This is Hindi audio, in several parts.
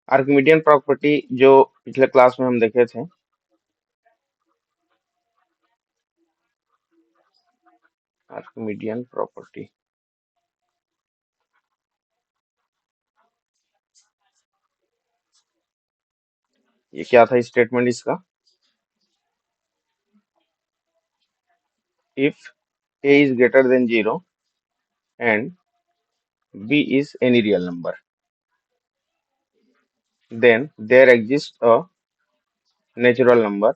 आर्किमिडियन प्रॉपर्टी जो पिछले क्लास में हम देखे थे, आर्किमिडियन प्रॉपर्टी, ये क्या था स्टेटमेंट इसका? If a is greater than 0 and b is any real number, then there exists a natural number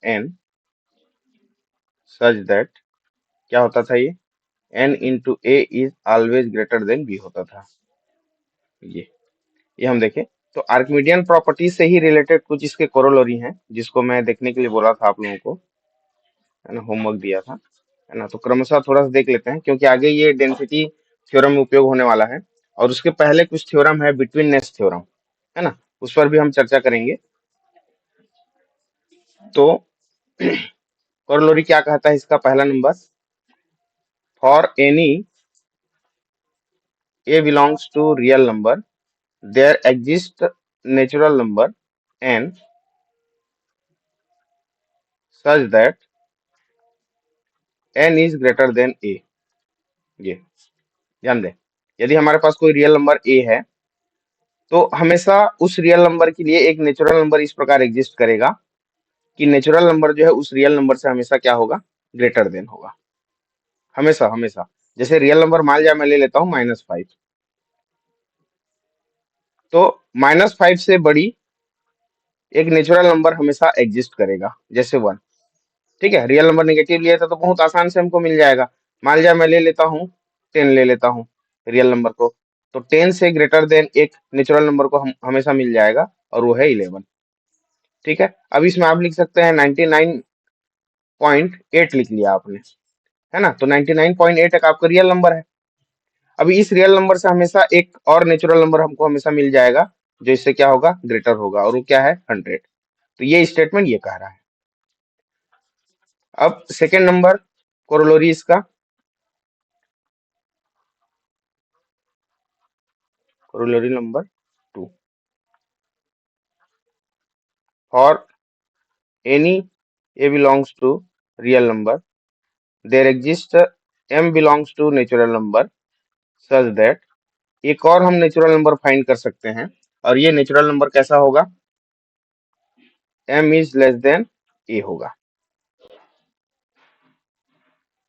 n such that, क्या होता था ये? n into a is always greater than b होता था। ये हम देखें तो आर्किमिडियन प्रॉपर्टी से ही रिलेटेड कुछ इसके कोरोलरी हैं, जिसको मैं देखने के लिए बोला था आप लोगों को, है ना, होमवर्क दिया था, है ना। तो क्रमशः थोड़ा सा देख लेते हैं, क्योंकि आगे ये डेंसिटी थ्योरम में उपयोग होने वाला है, और उसके पहले कुछ थ्योरम है, बिटवीननेस थ्योरम, है ना, उस पर भी हम चर्चा करेंगे। तो कोरोलरी क्या कहता है इसका? पहला number, for any a belongs to real number, there exists natural number n such that n is greater than a। ये ध्यान दें, यदि हमारे पास कोई रियल नंबर a है, तो हमेशा उस रियल नंबर के लिए एक नेचुरल नंबर इस प्रकार एग्जिस्ट करेगा कि नेचुरल नंबर जो है उस रियल नंबर से हमेशा क्या होगा? ग्रेटर देन होगा, हमेशा हमेशा। जैसे रियल नंबर मान लिया, मैं ले लेता हूँ -5, तो -5 से बड़ी एक नेचुरल नंबर हमेशा एग्जिस्ट करेगा, जैसे 1। ठीक है, रियल नंबर नेगेटिव लिया था तो बहुत आसान से हमको मिल जाएगा। मान लिया मैं ले लेता हूँ 10, ले लेता हूँ रियल नंबर को, तो 10 से ग्रेटर देन एक नेचुरल नंबर को हम हमेशा मिल जाएगा, और वो है 11। ठीक है, अब इसमें आप लिख सकते हैं 99.8 लिख लिया आपने, है ना, तो 99.8 एक आपका रियल नंबर है। अभी इस रियल नंबर से हमेशा एक और नेचुरल नंबर हमको हमेशा मिल जाएगा, जो इससे क्या होगा? ग्रेटर होगा, और वो क्या है? 100। तो ये स्टेटमेंट ये कह रहा है। अब सेकेंड नंबर कोरोलरी इसका, corollary number 2, for any a belongs to real number, there exists m belongs to natural number such that, एक और हम नेचुरल नंबर फाइंड कर सकते हैं, और ये नेचुरल नंबर कैसा होगा? m is less than a होगा।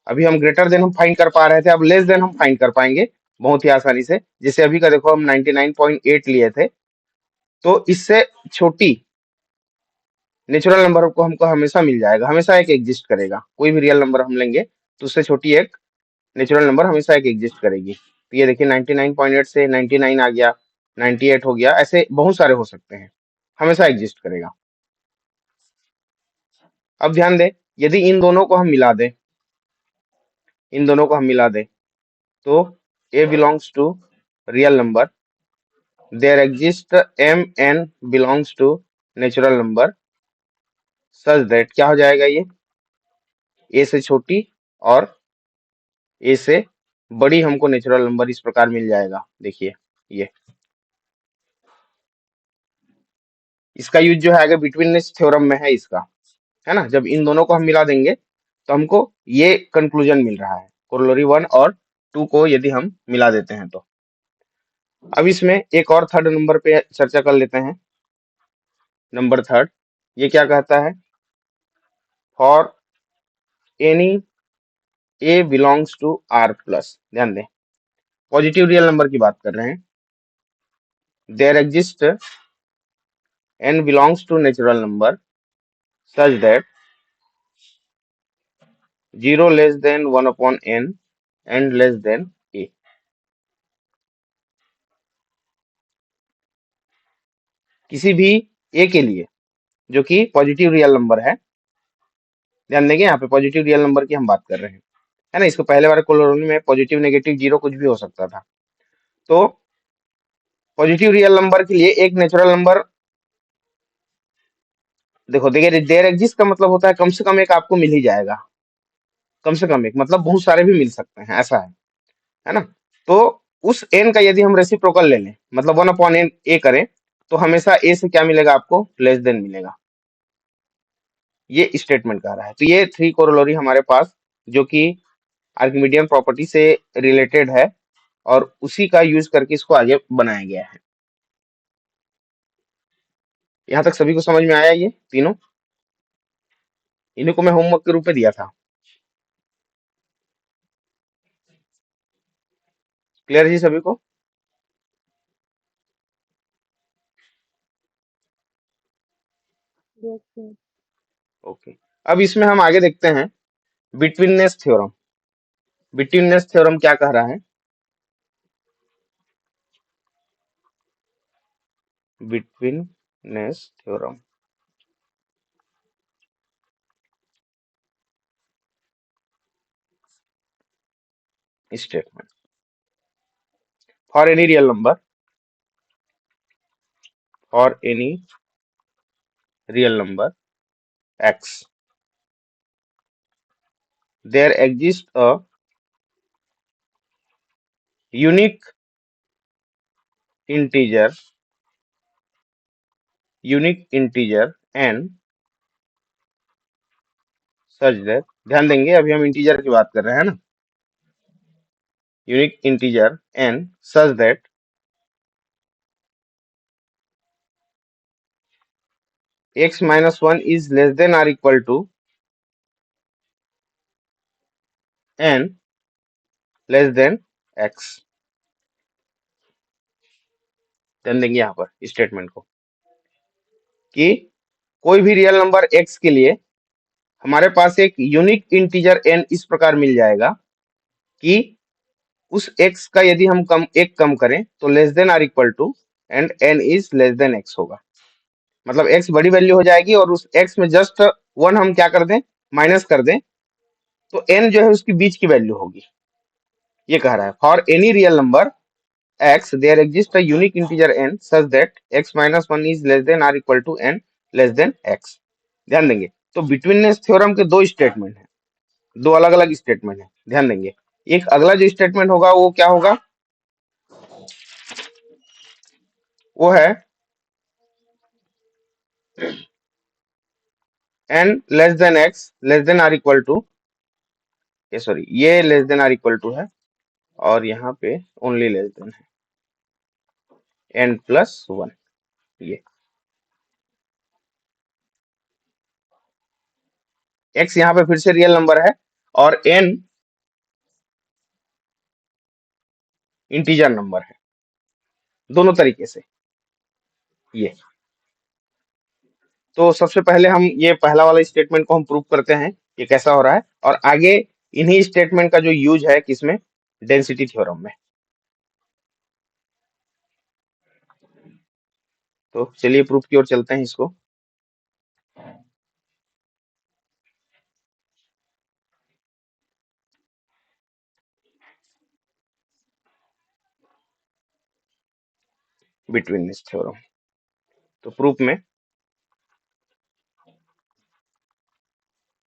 अभी हम ग्रेटर देन हम फाइंड कर पा रहे थे, अब लेस देन हम फाइंड कर पाएंगे बहुत ही आसानी से। जैसे अभी का देखो, हम 99.8 लिए थे, तो इससे छोटी नेचुरल नंबर को हमको हमेशा मिल जाएगा, हमेशा एक एग्जिस्ट करेगा। कोई भी रियल नंबर हम लेंगे तो उससे छोटी एक नेचुरल नंबर हमेशा एक एग्जिस्ट करेगी। तो ये देखिए 99.8 से 99 आ गया, 98 हो गया, ऐसे बहुत सारे हो सकते हैं, हमेशा एग्जिस्ट करेगा। अब ध्यान दें, यदि इन दोनों को हम मिला दें, इन दोनों को हम मिला दें, तो a belongs to real number, there exists m n belongs to natural number such that, क्या हो जाएगा? ये a से छोटी और a से बड़ी हमको नेचुरल नंबर इस प्रकार मिल जाएगा। देखिए ये इसका यूज जो है आगे बिटवीननेस थ्योरम में है इसका, है ना। जब इन दोनों को हम मिला देंगे तो हमको ये कंक्लूजन मिल रहा है, कोरोलरी 1 और 2 को यदि हम मिला देते हैं तो। अब इसमें एक और थर्ड नंबर पे चर्चा कर लेते हैं। नंबर थर्ड, ये क्या कहता है? For any a belongs to r plus, ध्यान दें पॉजिटिव रियल नंबर की बात कर रहे हैं, there exist n belongs to natural number such that 0 less than 1 upon n and less than a। किसी भी a के लिए जो कि पॉजिटिव रियल नंबर है, ध्यान देंगे यहाँ पे पॉजिटिव रियल नंबर की हम बात कर रहे हैं, है ना। इसको पहले वाले कोलोनी में पॉजिटिव नेगेटिव जीरो कुछ भी हो सकता था। तो पॉजिटिव रियल नंबर के लिए एक नेचुरल नंबर, देखो देखिए, देयर एग्जिस्ट का मतलब होता है कम से कम एक आपको मिल ही जाएगा, कम से कम एक मतलब बहुत सारे भी मिल सकते हैं, ऐसा है ना। तो उस n का यदि हम रेसिप्रोकल ले लें, मतलब 1/n a करें, तो हमेशा a से क्या मिलेगा आपको, लेस देन मिलेगा। ये स्टेटमेंट कह रहा है। तो ये 3 कोरोलरी हमारे पास जो कि आर्किमिडियन प्रॉपर्टी से रिलेटेड है और उसी का यूज करके इसको आगे बनाया गया है। यहाँ तक सभी को समझ में आया ये तीनों? इन्हीं को मैं होमवर्क के रूप में दिया था। क्लियर जी सभी को? Yes, sir. ओके। अब इसमें हम आगे देखते हैं बिटवीननेस थ्योरम। बिटवीननेस थ्योरम क्या कह रहा है? Betweenness theorem statement for any real number, for any real number x, there exists a unique integer n such that, ध्यान देंगे अभी हम इंटीजर की बात कर रहे हैं ना, unique integer n such that x minus 1 is less than or equal to n less than x। ध्यान देंगे यहाँ पर स्टेटमेंट को कि कोई भी रियल नंबर x के लिए हमारे पास एक यूनिक इंटीजर n इस प्रकार मिल जाएगा कि उस x का यदि हम एक कम करें तो less than or equal to and n is less than x होगा। मतलब x बड़ी वैल्यू हो जाएगी और उस x में जस्ट 1 हम क्या कर दें, माइनस कर दें, तो n जो है उसकी बीच की वैल्यू होगी। ये कह रहा है for any real number x there exists a unique integer n such that x minus 1 is less than or equal to n less than x। ध्यान देंगे तो बिटवीननेस थ्योरम के दो स्टेटमेंट हैं, दो अलग अलग स्टेटमेंट है। ध्यान देंगे एक अगला जो स्टेटमेंट होगा वो क्या होगा, वो है n less than x less than or equal to, ये सॉरी ये less than or equal to है और यहाँ पे ओनली लेस देन है n प्लस 1। ये x यहाँ पे फिर से रियल नंबर है और n इंटीजर नंबर है, दोनों तरीके से। ये तो सबसे पहले हम ये पहला वाला स्टेटमेंट को हम प्रूव करते हैं ये कैसा हो रहा है और आगे इन्हीं स्टेटमेंट का जो यूज है किसमें, डेंसिटी थ्योरम में। तो चलिए प्रूफ की ओर चलते हैं इसको। बिटवीननेस थ्योरम तो प्रूफ में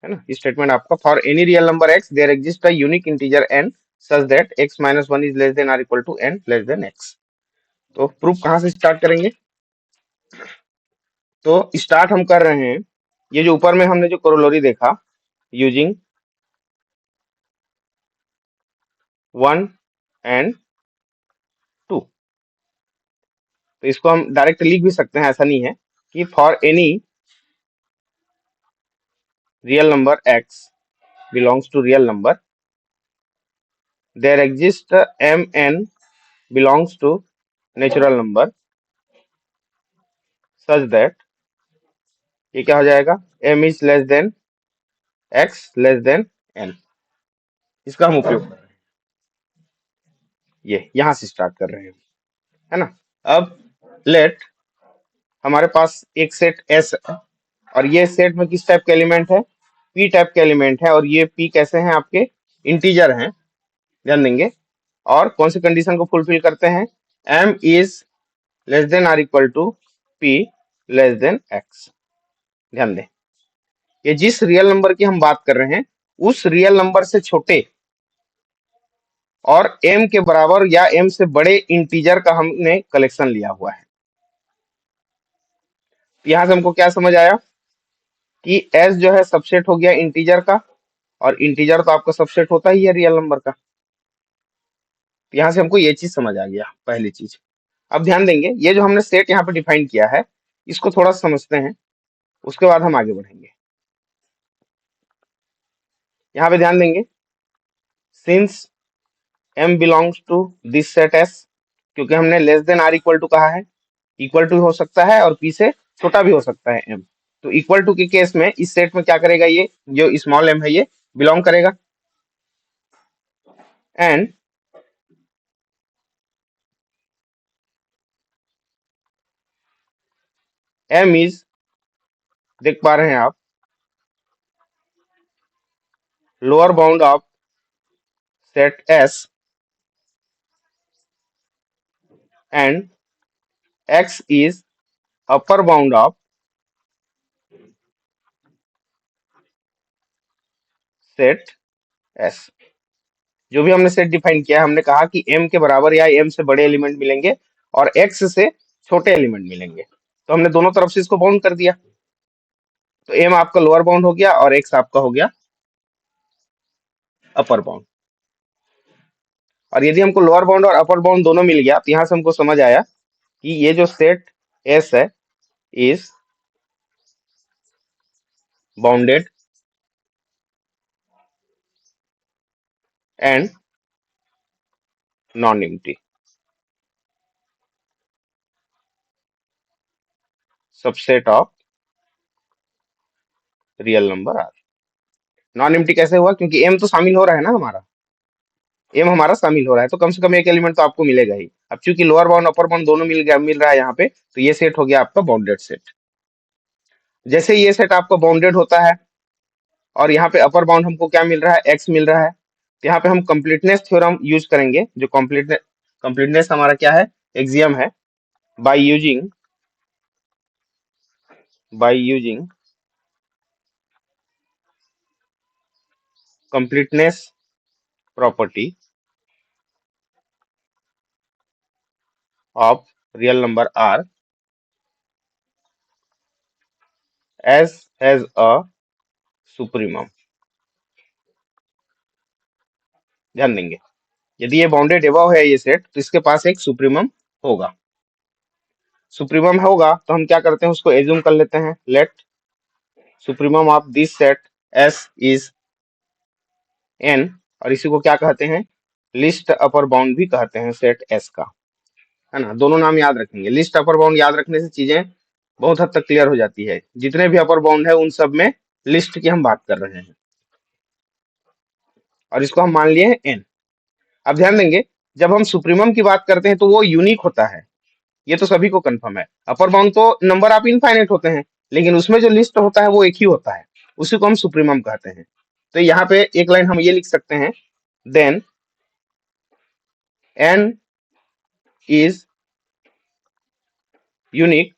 है ना, स्टेटमेंट आपका for any real number x there exist a unique integer n such that x minus 1 is less than or equal to n less than x। तो प्रूफ कहां से स्टार्ट करेंगे? तो स्टार्ट हम कर रहे हैं ये जो ऊपर में हमने जो कोरोलरी देखा यूजिंग 1 एंड 2, तो इसको हम डायरेक्ट लिख भी सकते हैं, ऐसा नहीं है कि for any real number x belongs to real number there exist mn belongs to natural number such that, ये क्या हो जाएगा, m is less than x less than n। इसका हम उपयोग कर रहे हैं, ये यहां से स्टार्ट कर रहे हैं, है ना। अब लेट हमारे पास एक सेट S है और ये सेट में किस टाइप के एलिमेंट है, p टाइप के एलिमेंट है और ये p कैसे हैं आपके, इंटीजर हैं। ध्यान देंगे और कौन सी कंडीशन को फुलफिल करते हैं, m is less than or equal to p less than x। ध्यान दें ये जिस रियल नंबर की हम बात कर रहे हैं उस रियल नंबर से छोटे और m के बराबर या m से बड़े इंटीजर का हमने कलेक्शन लिया हुआ है। यहां से हमको क्या समझ आया कि s जो है सबसेट हो गया इंटीजर का, और इंटीजर तो आपका सबसेट होता ही है रियल नंबर का। तो यहां से हमको ये चीज समझ आ गया, पहली चीज। अब ध्यान देंगे, ये जो हमने सेट यहाँ पे डिफाइन किया है, इसको थोड़ा सा समझते हैं, उसके बाद हम आगे बढ़ेंगे। यहाँ पे ध्यान देंगे, since m belongs to this set s, क्योंकि हमने less than or equal to कहा है, इक्वल टू हो सकता है और p से छोटा भी हो सकता है m। तो इक्वल टू के केस में इस सेट में क्या करेगा, ये जो स्मॉल m है ये बिलोंग करेगा। एंड m इज, देख पा रहे हैं आप, lower bound of set s, and x is upper bound of set s। जो भी हमने सेट डिफाइन किया, हमने कहा कि m के बराबर या m से बड़े एलिमेंट मिलेंगे और x से छोटे एलिमेंट मिलेंगे। तो हमने दोनों तरफ से इसको बाउंड कर दिया। तो m आपका लोअर बाउंड हो गया और x आपका हो गया अपर बाउंड। और यदि हमको लोअर बाउंड और अपर बाउंड दोनों मिल गया, तो यहां से हमको समझ आया कि ये जो सेट S है is bounded and non empty subset of real number R. Non empty कैसे हुआ, क्योंकि m तो शामिल हो रहा है ना, हमारा m हमारा शामिल हो रहा है, तो कम से कम एक एलिमेंट तो आपको मिलेगा ही। अब चूंकि लोअर बाउंड अपर बाउंड दोनों मिल रहा है यहाँ पे, तो ये सेट हो गया आपका बाउंडेड सेट। जैसे ये सेट आपका बाउंडेड होता है और यहाँ पे अपर बाउंड हमको क्या मिल रहा है, x मिल रहा है, तो यहाँ पे हम कंप्लीटनेस थ्योरम यूज करेंगे। जो कंप्लीटनेस हमारा क्या है, एक्सियम है, by using completeness property of real number r as has a supremum। ध्यान देंगे, यदि ये बाउंडेड एबव है ये सेट, तो इसके पास एक सुप्रीमम होगा। सुप्रीमम होगा तो हम क्या करते हैं, उसको एज्यूम कर लेते हैं, let supremum of this set s is n, और इसी को क्या कहते हैं, लिस्ट अपर बाउंड भी कहते हैं सेट s का, है ना। दोनों नाम याद रखेंगे, लिस्ट अपर बाउंड याद रखने से चीजें बहुत हद तक क्लियर हो जाती है। जितने भी अपर बाउंड है उन सब में लिस्ट की हम बात कर रहे हैं, और इसको हम मान लिए हैं n। अब ध्यान देंगे, जब हम सुप्रीमम की बात करते हैं तो वो यूनिक होता है, ये तो सभी को कंफर्म है। अपर बाउंड तो नंबर ऑफ इनफाइनाइट होते हैं, लेकिन उसमें जो लिस्ट होता है वो एक ही होता है, उसी को हम सुप्रीमम कहते हैं। तो यहाँ पे एक लाइन हम ये लिख सकते हैं, then n is unique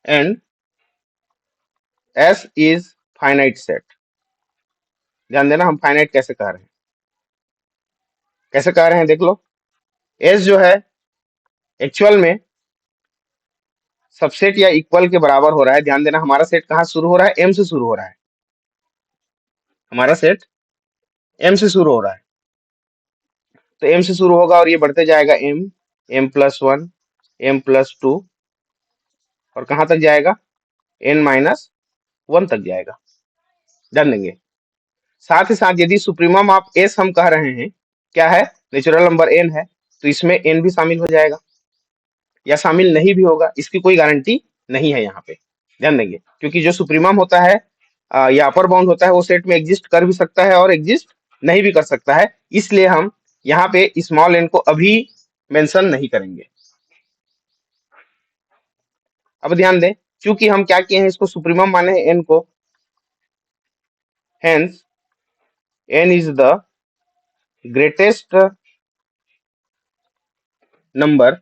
and s is finite set. ध्यान देना, हम फाइनाइट कैसे कह रहे हैं, कैसे कह रहे हैं देख लो। s जो है एक्चुअल में सबसेट या इक्वल के बराबर हो रहा है। ध्यान देना, हमारा सेट कहाँ शुरू हो रहा है, m से शुरू हो रहा है, हमारा सेट m से शुरू हो रहा है। तो m से शुरू होगा और ये बढ़ते जाएगा, m+1 m+2, और कहाँ तक जाएगा, n-1 तक जाएगा। ध्यान देंगे, साथ ही साथ यदि सुप्रीमम ऑफ s हम कह रहे हैं, क्या है, नेचुरल नंबर n है, तो इसमें n भी शामिल हो जाएगा, या शामिल नहीं भी होगा, इसकी कोई गारंटी नहीं है यहाँ पे। ध्यान देंगे, क्योंकि जो सुप्रीमम होता है या अपर बाउंड होता है, वो सेट में एग्जिस्ट कर भी सकता है और एग्जिस्ट नहीं भी कर सकता है, इसलिए हम यहाँ पे स्मॉल n को अभी मेंशन नहीं करेंगे। अब ध्यान दें, क्योंकि हम क्या किए हैं, इसको सुप्रीमम माने हैं n को, hence n is the greatest number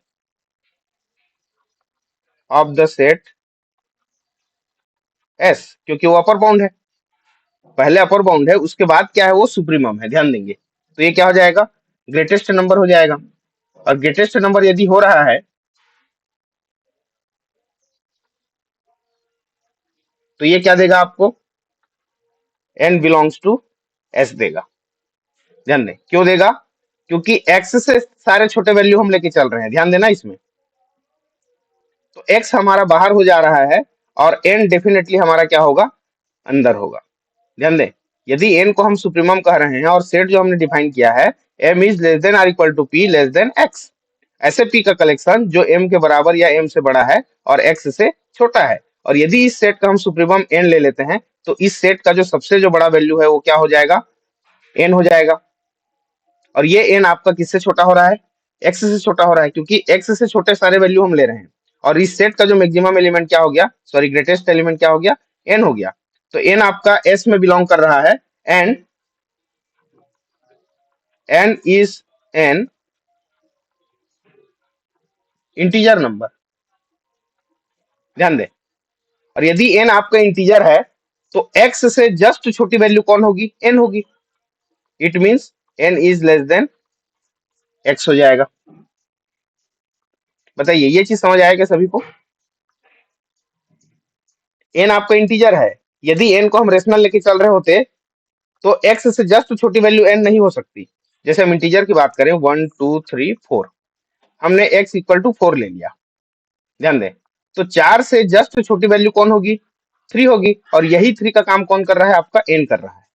of the set s, क्योंकि वो अपर बाउंड है, पहले अपर बाउंड है, उसके बाद क्या है, वो सुप्रीमम है। ध्यान देंगे, तो ये क्या हो जाएगा, ग्रेटेस्ट नंबर हो जाएगा। और ग्रेटेस्ट नंबर यदि हो रहा है तो ये क्या देगा आपको, n बिलोंग्स टू s देगा। ध्यान दें, क्यों देगा, क्योंकि x से सारे छोटे वैल्यू हम लेके चल रहे हैं, ध्यान देना इसमें। तो x हमारा बाहर हो जा रहा है और n डेफिनेटली हमारा क्या होगा, अंदर होगा। ध्यान दें, यदि n को हम सुप्रीमम कह रहे हैं और सेट जो हमने डिफाइन किया है m is less than or equal to p less than x, ऐसे p का कलेक्शन जो m के बराबर या m से बड़ा है और x से छोटा है। और यदि इस सेट का हम सुप्रीमम n ले लेते हैं तो इस सेट का जो सबसे जो बड़ा वैल्यू है वो क्या हो जाएगा, n हो जाएगा। और ये n आपका किससे छोटा हो रहा है, x से छोटा हो रहा है, क्योंकि x से छोटे सारे वैल्यू हम ले रहे हैं। और इस सेट का जो मैक्सिमम एलिमेंट क्या हो गया, सॉरी ग्रेटेस्ट एलिमेंट क्या हो गया, n हो गया। तो n आपका s में बिलोंग कर रहा है and n is an integer number. ध्यान दें, और यदि n आपका इंटीजर है तो x से जस्ट छोटी वैल्यू कौन होगी, n होगी। It means n is less than x हो जाएगा। बताइए, ये चीज समझ आएगा सभी को। n आपका इंटीजर है, यदि n को हम रेशनल लेके चल रहे होते तो x से जस्ट छोटी वैल्यू n नहीं हो सकती। जैसे हम इंटीजर की बात करें 1 2 3 4, हमने x इक्वल टू 4 ले लिया। ध्यान दें, तो 4 से जस्ट छोटी वैल्यू कौन होगी, 3 होगी। और यही 3 का काम कौन कर रहा है, आपका n कर रहा है।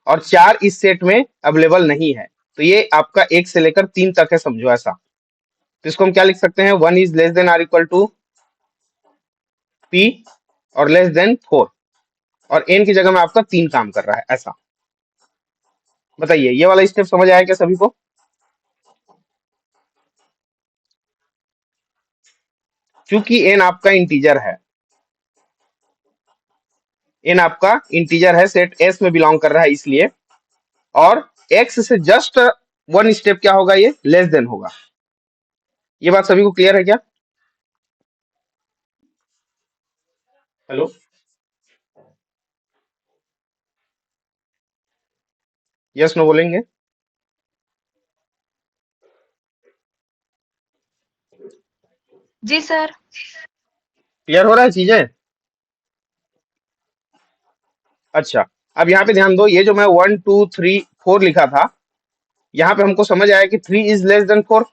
और 4 इस सेट में अवेलेबल नहीं है, तो ये आपका 1 से लेकर 3 तक है, समझो ऐसा। तो इसको हम क्या लिख सकते हैं, 1 is less than or equal to p और लेस देन 4, और n की जगह में आपका 3 काम कर रहा है, ऐसा। बताइए, ये वाला स्टेप समझ आया क्या सभी को। क्योंकि n आपका इंटीजर है, n आपका इंटीजर है, सेट s में बिलोंग कर रहा है इसलिए। और x से जस्ट 1 स्टेप क्या होगा, ये लेस देन होगा। ये बात सभी को क्लियर है क्या। हेलो, यस नो बोलेंगे। जी सर। क्लियर हो रहा है चीजें। अच्छा, अब यहाँ पे ध्यान दो, ये जो मैं 1 2 3 4 लिखा था, यहाँ पे हमको समझ आया कि 3 is less than 4।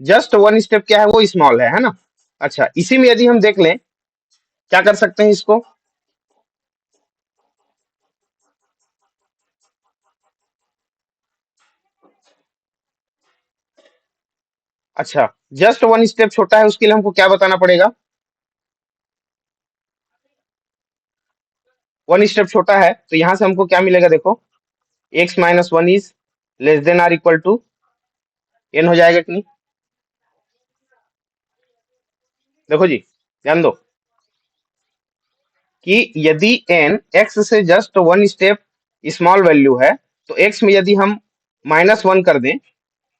Just 1 step क्या है, वो स्मॉल है ना। अच्छा, इसी में यदि हम देख लें, क्या कर सकते हैं इसको। अच्छा, जस्ट 1 स्टेप छोटा है, उसके लिए हमको क्या बताना पड़ेगा, 1 स्टेप छोटा है, तो यहां से हमको क्या मिलेगा, देखो x minus 1 is less than or equal to n हो जाएगा कि नहीं। देखो जी, ध्यान दो कि यदि n x से जस्ट 1 स्टेप स्मॉल वैल्यू है, तो x में यदि हम -1 कर दें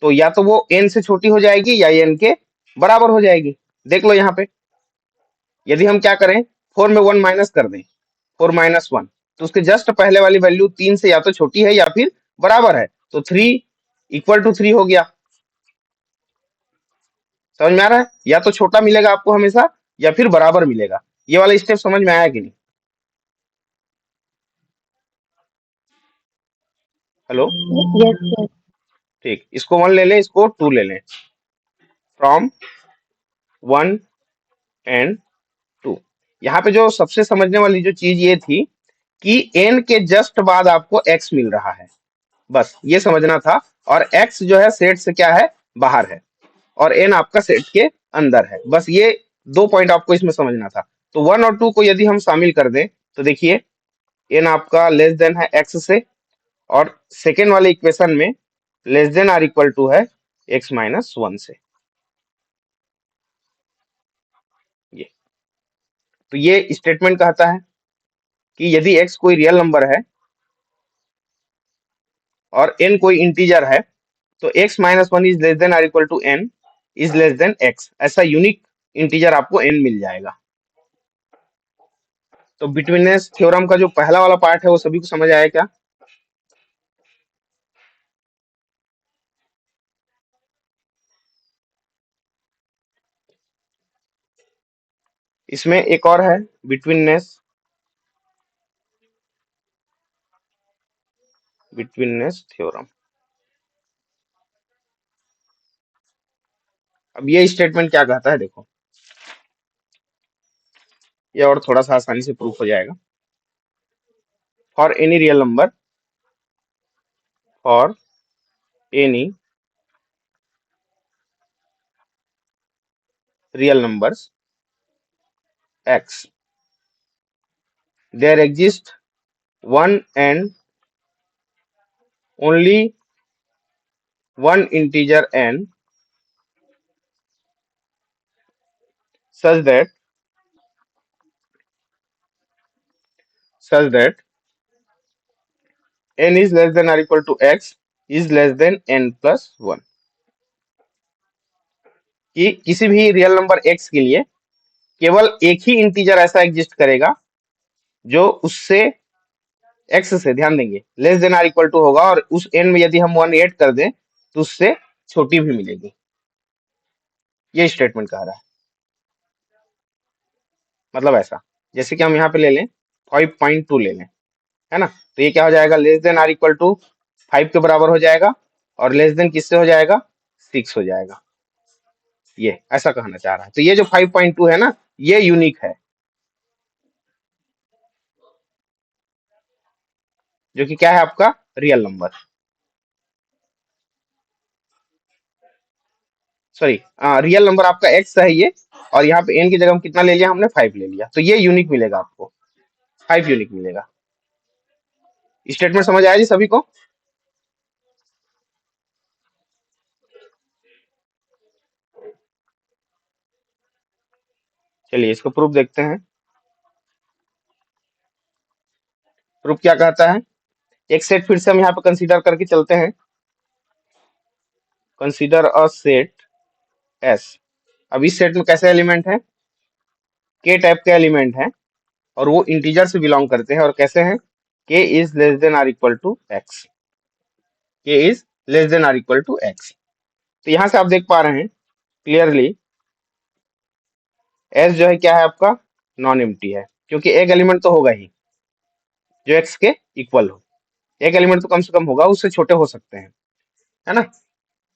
तो या तो वो n से छोटी हो जाएगी या n के बराबर हो जाएगी। देख लो यहाँ पे, यदि हम क्या करें, 4 में 1 माइनस कर दें, 4 माइनस 1, तो उसके जस्ट पहले वाली वैल्यू 3 से या तो छोटी है या फिर बराबर है, तो 3 इक्वल टू 3 हो गया। समझ में आ रहा है, या तो छोटा मिलेगा आपको हमेशा या फिर बराबर मिलेगा। ये वाला स्टेप समझ में आया कि नहीं। Hello, yes sir. ठीक, इसको 1 ले लें, इसको 2 ले लें, फ्रॉम 1 एंड 2। यहाँ पे जो सबसे समझने वाली जो चीज ये थी कि n के जस्ट बाद आपको x मिल रहा है, बस ये समझना था। और x जो है सेट से क्या है, बाहर है, और n आपका सेट के अंदर है। बस ये 2 पॉइंट आपको इसमें समझना था। तो 1 और 2 को यदि हम शामिल कर दें तो देखिए, n आपका लेस देन है x से, और सेकेंड वाले इक्वेशन में less than or equal to है x माइनस 1 से। ये तो ये स्टेटमेंट कहता है कि यदि x कोई रियल नंबर है और n कोई इंटीजर है, तो x minus 1 is less than or equal to n is less than x, ऐसा यूनिक इंटीजर आपको n मिल जाएगा। तो बिटवीनेस थ्योरम का जो पहला वाला पार्ट है वो सभी को समझ आया क्या। इसमें एक और है बिटवीननेस थ्योरम। अब ये स्टेटमेंट क्या कहता है देखो, ये और थोड़ा सा आसानी से प्रूफ हो जाएगा। For any real numbers x, there exists one and only one integer n such that n is less than or equal to x is less than n plus 1। कि किसी भी रियल नंबर x के लिए केवल एक ही इंटीजर ऐसा एग्जिस्ट करेगा जो उससे x से, ध्यान देंगे, less than or equal to होगा, और उस n में यदि हम 1 ऐड कर दें तो उससे छोटी भी मिलेगी। ये स्टेटमेंट कह रहा है। मतलब ऐसा, जैसे कि हम यहाँ पे ले लें 5.2 ले लें, है ना, तो ये क्या हो जाएगा, less than or equal to 5 के बराबर हो जाएगा, और लेस देन किससे हो जाएगा, 6 हो जाएगा। ये ऐसा कहना चाह रहा है। तो ये जो 5.2 है ना, ये यूनिक है, जो कि क्या है आपका real number, sorry real number आपका एक्स है ये, और यहाँ पे एन की जगह हम कितना ले लिया, हमने 5 ले लिया, तो ये यूनिक मिलेगा आपको, 5 यूनिक मिलेगा। स्टेटमेंट समझ आया जी सभी को? चलिए इसको प्रूफ देखते हैं। प्रूफ क्या कहता है, एक सेट फिर से हम यहाँ पे कंसीडर करके चलते हैं। Consider a set S. अब इस सेट में कैसे एलिमेंट है, के टाइप के एलिमेंट है, और वो इंटीजर से बिलोंग करते हैं, और कैसे हैं, K is less than or equal to X, K is less than or equal to X. तो यहां से आप देख पा रहे हैं क्लियरली, एस जो है क्या है आपका, नॉन एम्प्टी है, क्योंकि एक एलिमेंट तो होगा ही जो एक्स के इक्वल हो, एक एलिमेंट तो कम से कम होगा, उससे छोटे हो सकते हैं, है ना।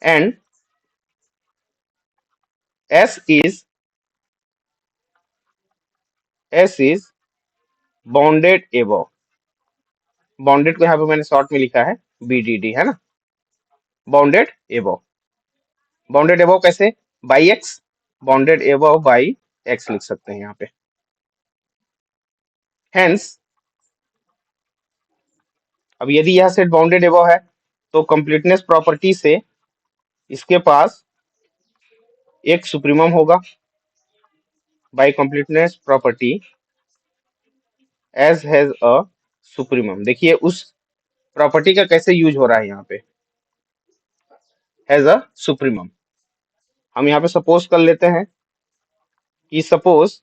And S is bounded above, bounded को यहाँ पे मैंने शॉर्ट में लिखा है बीडीडी, है ना, बाउंडेड एबव। बाउंडेड एबव कैसे, by x, bounded above by x लिख सकते हैं यहाँ पे। हेंस, अब यदि यह सेट बाउंडेड एबव है तो कंप्लीटनेस प्रॉपर्टी से इसके पास एक सुप्रीमम होगा, by completeness property S has a supremum. देखिए उस प्रॉपर्टी का कैसे यूज हो रहा है यहाँ पे, हैज अ सुप्रीमम। हम यहाँ पे सपोज कर लेते हैं कि सपोज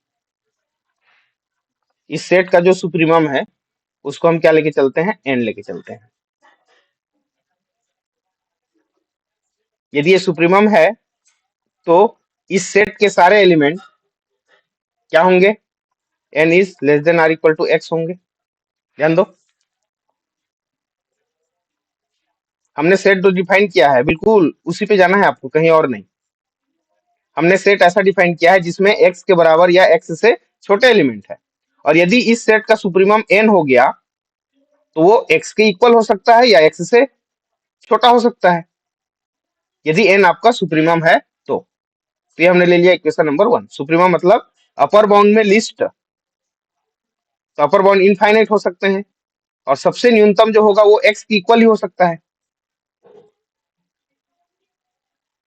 इस सेट का जो सुप्रीमम है उसको हम क्या लेके चलते हैं, एन लेके चलते हैं। यदि ये सुप्रीमम है तो इस सेट के सारे एलिमेंट क्या होंगे, n is less than or equal to x होंगे। ध्यान दो, हमने सेट जो डिफाइन किया है बिल्कुल उसी पे जाना है आपको, कहीं और नहीं। हमने सेट ऐसा डिफाइन किया है जिसमें एक्स के बराबर या एक्स से छोटे एलिमेंट है, और यदि इस सेट का सुप्रीमम एन हो गया तो वो एक्स के इक्वल हो सकता है या एक्स से छोटा हो सकता है, यदि एन आपका सुप्रीमम है तो ये हमने ले लिया इक्वेशन नंबर 1। सुप्रीमम मतलब अपर बाउंड में लिस्ट, तो अपर बाउंड इनफाइनाइट हो सकते हैं, और सबसे न्यूनतम जो होगा वो एक्स की इक्वल ही हो सकता है।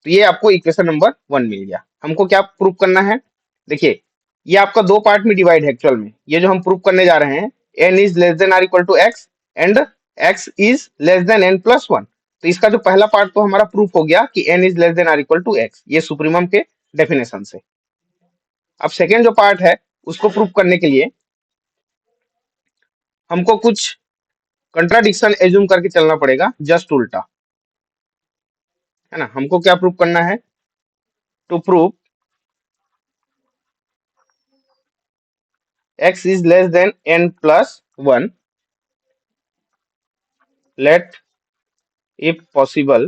तो ये आपको इक्वेशन नंबर 1 मिल गया। हमको क्या प्रूव करना है, देखिए ये आपका दो पार्ट में डिवाइड है एक्चुअल में, ये जो हम प्रूव करने जा रहे हैं, n is less than or equal to x and x is less than n plus 1। तो इसका जो पहला पार्ट तो हमारा प्रूफ हो गया कि n is less than or equal to x, ये सुप्रीमम के डेफिनेशन से। अब सेकेंड जो पार्ट है उसको प्रूव करने के लिए हमको कुछ कंट्राडिक्शन एज्यूम करके चलना पड़ेगा, जस्ट उल्टा, है ना। हमको क्या प्रूव करना है, to prove x is less than n plus 1, let if possible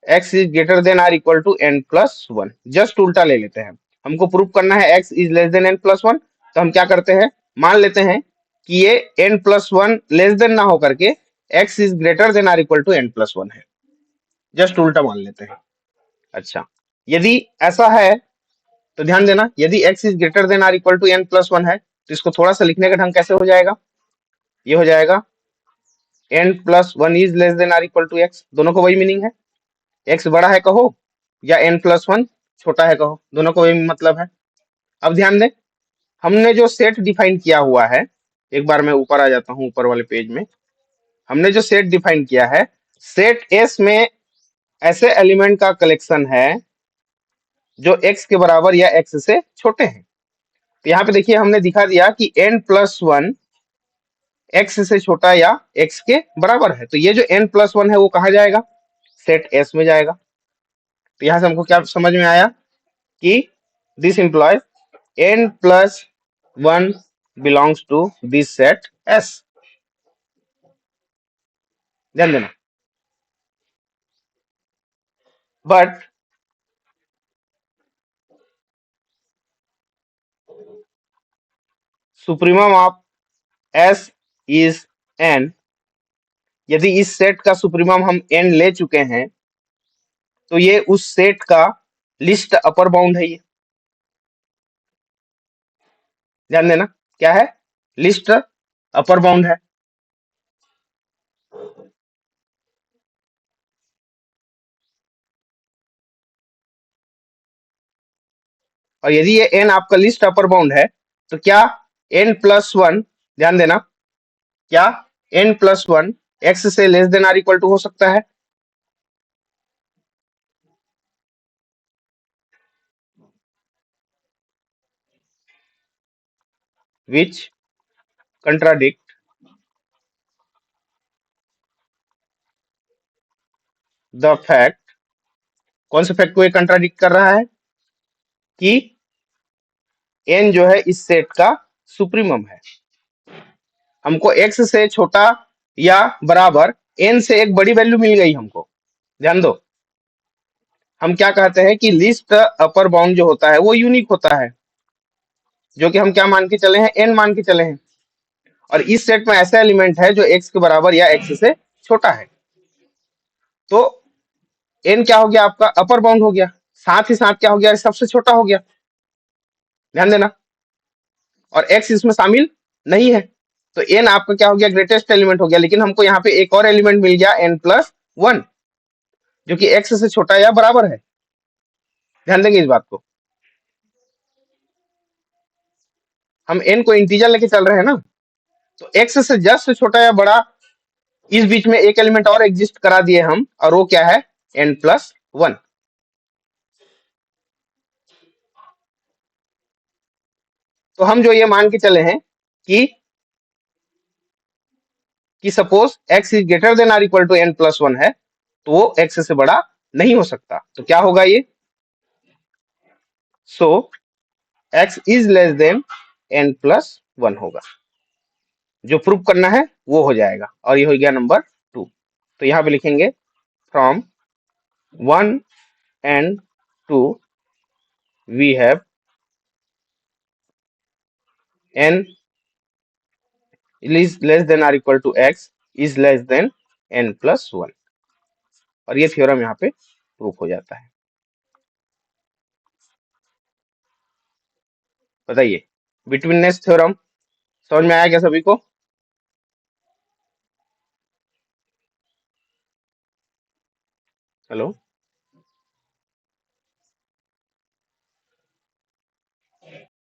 x is greater than or equal to n plus 1। Just उल्टा ले लेते हैं, हमको प्रूव करना है x is less than n plus 1, तो हम क्या करते हैं, मान लेते हैं कि ये n plus 1 लेस देन ना होकर के x is greater than or equal to n plus 1 है, जस्ट उल्टा मान लेते हैं। अच्छा, यदि ऐसा है तो ध्यान देना, यदि x is greater than or equal to n plus 1 है तो इसको थोड़ा सा लिखने का ढंग कैसे हो जाएगा, ये हो जाएगा n plus 1 is less than or equal to x, दोनों को वही मीनिंग है, x बड़ा है कहो या n plus 1 छोटा है कहो, दोनों को वही मतलब है। अब ध्यान दें, हमने जो सेट डिफाइन किया हुआ है, एक बार मैं ऊपर आ जाता हूं, ऊपर वाले पेज में हमने जो सेट डिफाइन किया है, सेट S में ऐसे एलिमेंट का कलेक्शन है जो x के बराबर या x से छोटे हैं। तो यहाँ पे देखिए हमने दिखा दिया कि n plus 1 x से छोटा या x के बराबर है, तो ये जो n plus 1 है वो कहाँ जाएगा, सेट S में जाएगा। तो यहां से हमको क्या समझ में आया कि this employees n plus 1 belongs to this set S। ध्यान देना, but supremum of S is n, यदि इस सेट का सुप्रीमम हम n ले चुके हैं तो ये उस सेट का लिस्ट अपर बाउंड है। ये ध्यान देना, क्या है, लिस्ट अपर बाउंड है। और यदि ये n आपका लिस्ट अपर बाउंड है तो क्या n प्लस 1, ध्यान देना, क्या n प्लस 1 x से less than or equal to हो सकता है, विच कंट्राडिक्ट द फैक्ट, कौन से फैक्ट को ये कंट्राडिक्ट कर रहा है कि n जो है इस सेट का सुप्रीमम है। हमको x से छोटा या बराबर n से एक बड़ी वैल्यू मिल गई हमको। ध्यान दो, हम क्या कहते हैं कि लिस्ट अपर बाउंड जो होता है वो यूनिक होता है, जो कि हम क्या मान के चले हैं, n मान के चले हैं। और इस सेट में ऐसा एलिमेंट है जो x के बराबर या x से छोटा है, तो n क्या हो गया, आपका अपर बाउंड हो गया, साथ ही साथ क्या हो गया, सबसे छोटा हो गया। ध्यान देना, और x इसमें शामिल नहीं है, तो n आपका क्या हो गया, ग्रेटेस्ट एलिमेंट हो गया। लेकिन हमको यहाँ पे एक और एलिमेंट मिल गया n प्लस 1 जो कि x से छोटा या बराबर है। ध्यान देंगे इस बात को, हम n को इंटीजर लेके चल रहे हैं ना, तो x से जस्ट छोटा या बड़ा, इस बीच में एक एलिमेंट और एग्जिस्ट करा दिए हम, और वो क्या है, n प्लस 1। तो हम जो ये मान के चले हैं कि suppose x is greater than or equal to n plus 1 है, तो वो x से बड़ा नहीं हो सकता, तो क्या होगा ये, सो x is less than n plus 1 होगा। जो प्रूव करना है वो हो जाएगा, और ये हो गया नंबर 2। तो यहां पे लिखेंगे from 1 and 2 we have n is less than or equal to x is less than n plus 1, और ये थ्योरम यहाँ पे प्रूफ हो जाता है। बताइए, बिटवीननेस थ्योरम समझ में आया क्या सभी को? हेलो।